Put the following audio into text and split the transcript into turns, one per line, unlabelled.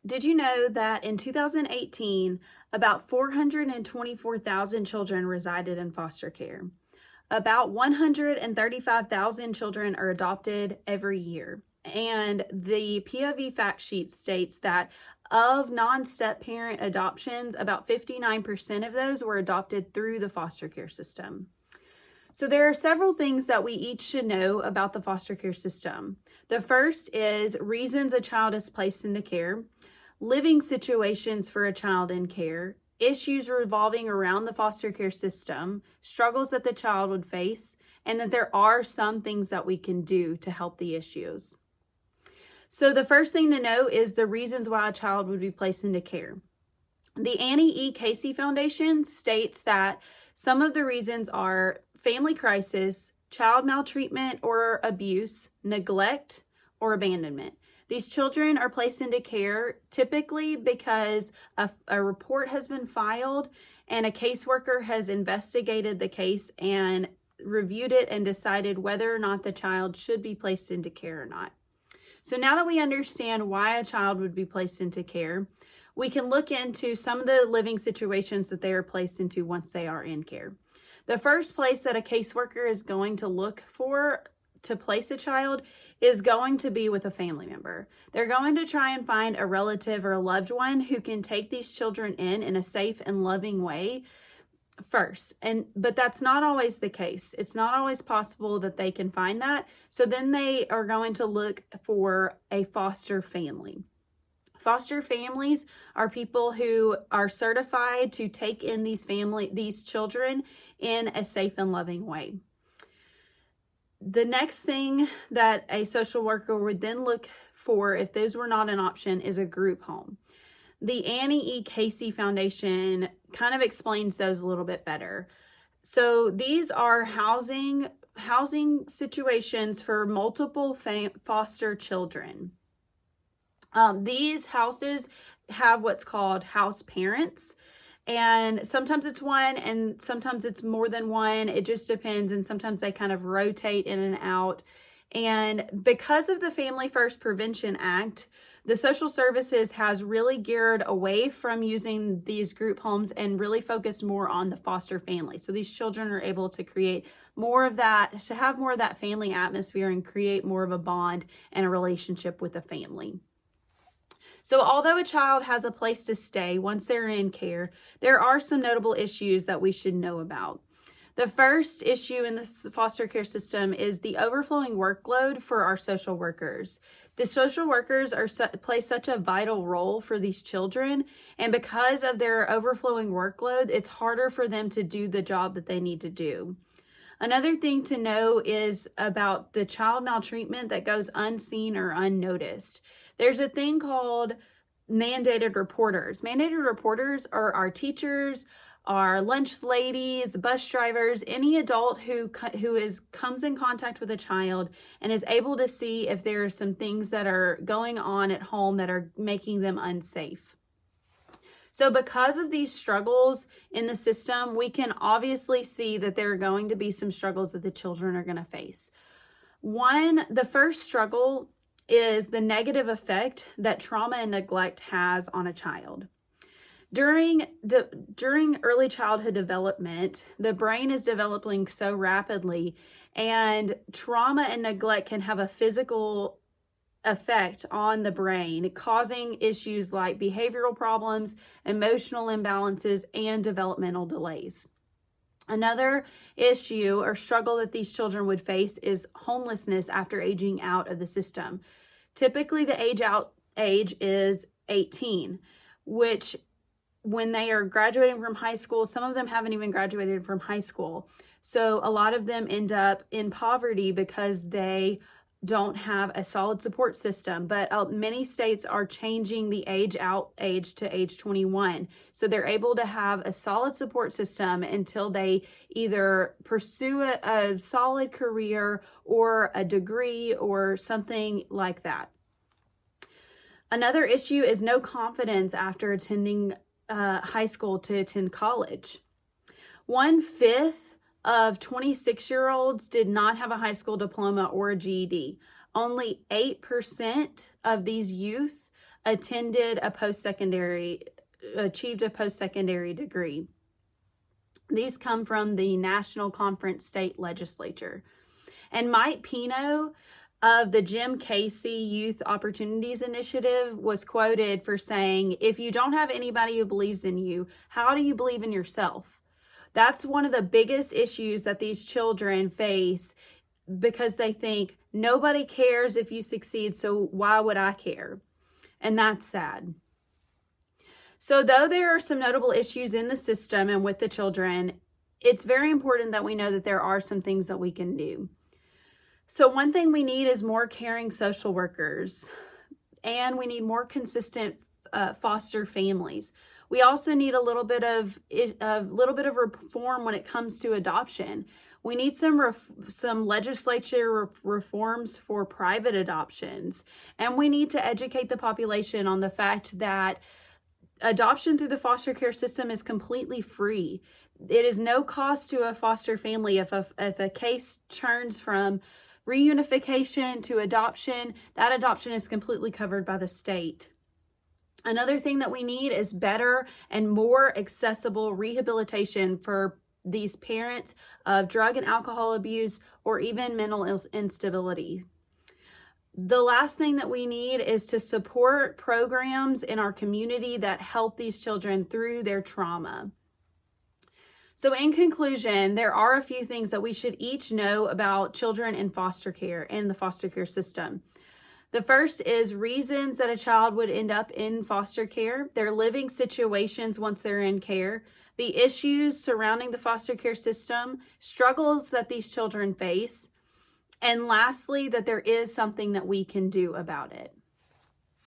Did you know that in 2018, about 424,000 children resided in foster care? About 135,000 children are adopted every year. And the POV fact sheet states that of non-step parent adoptions, about 59% of those were adopted through the foster care system. So there are several things that we each should know about the foster care system. The first is reasons a child is placed into care, living situations for a child in care, issues revolving around the foster care system, struggles that the child would face, and that there are some things that we can do to help the issues. So the first thing to know is the reasons why a child would be placed into care. The Annie E. Casey Foundation states that some of the reasons are family crisis, child maltreatment or abuse, neglect, or abandonment. These children are placed into care typically because a report has been filed and a caseworker has investigated the case and reviewed it and decided whether or not the child should be placed into care or not. So now that we understand why a child would be placed into care, we can look into some of the living situations that they are placed into once they are in care. The first place that a caseworker is going to look for to place a child is going to be with a family member. They're going to try and find a relative or a loved one who can take these children in a safe and loving way first. But that's not always the case. It's not always possible that they can find that. So then they are going to look for a foster family. Foster families are people who are certified to take in these children in a safe and loving way. The next thing that a social worker would then look for, if those were not an option, is a group home. The Annie E. Casey Foundation kind of explains those a little bit better. So these are housing situations for multiple foster children. These houses have what's called house parents, and sometimes it's one and sometimes it's more than one. It just depends, and sometimes they kind of rotate in and out. And because of the Family First Prevention Act, the social services has really geared away from using these group homes and really focused more on the foster family. So these children are able to create more of that, to have more of that family atmosphere and create more of a bond and a relationship with the family. So although a child has a place to stay once they're in care, there are some notable issues that we should know about. The first issue in the foster care system is the overflowing workload for our social workers. The social workers play such a vital role for these children, and because of their overflowing workload, it's harder for them to do the job that they need to do. Another thing to know is about the child maltreatment that goes unseen or unnoticed. There's a thing called mandated reporters. Mandated reporters are our teachers, our lunch ladies, bus drivers, any adult who comes in contact with a child and is able to see if there are some things that are going on at home that are making them unsafe. So because of these struggles in the system, we can obviously see that there are going to be some struggles that the children are going to face. The first struggle is the negative effect that trauma and neglect has on a child. During early childhood development, the brain is developing so rapidly, and trauma and neglect can have a physical effect on the brain, causing issues like behavioral problems, emotional imbalances, and developmental delays. Another issue or struggle that these children would face is homelessness after aging out of the system. Typically, the age is 18, which when they are graduating from high school, some of them haven't even graduated from high school. So a lot of them end up in poverty because they don't have a solid support system, but many states are changing the age to age 21. So they're able to have a solid support system until they either pursue a solid career or a degree or something like that. Another issue is no confidence after attending high school to attend college. 1/5 of 26-year-olds did not have a high school diploma or a GED. Only 8% of these youth achieved a post-secondary degree. These come from the National Conference State Legislature. And Mike Pino of the Jim Casey Youth Opportunities Initiative was quoted for saying, "If you don't have anybody who believes in you, how do you believe in yourself?" That's one of the biggest issues that these children face, because they think nobody cares if you succeed, so why would I care? And that's sad. So though there are some notable issues in the system and with the children, it's very important that we know that there are some things that we can do. So one thing we need is more caring social workers, and we need more consistent foster families. We also need a little bit of reform when it comes to adoption. We need some legislature reforms for private adoptions, and we need to educate the population on the fact that adoption through the foster care system is completely free. It is no cost to a foster family. If a case turns from reunification to adoption, that adoption is completely covered by the state. Another thing that we need is better and more accessible rehabilitation for these parents of drug and alcohol abuse or even mental instability. The last thing that we need is to support programs in our community that help these children through their trauma. So in conclusion, there are a few things that we should each know about children in foster care and the foster care system. The first is reasons that a child would end up in foster care, their living situations once they're in care, the issues surrounding the foster care system, struggles that these children face, and lastly, that there is something that we can do about it.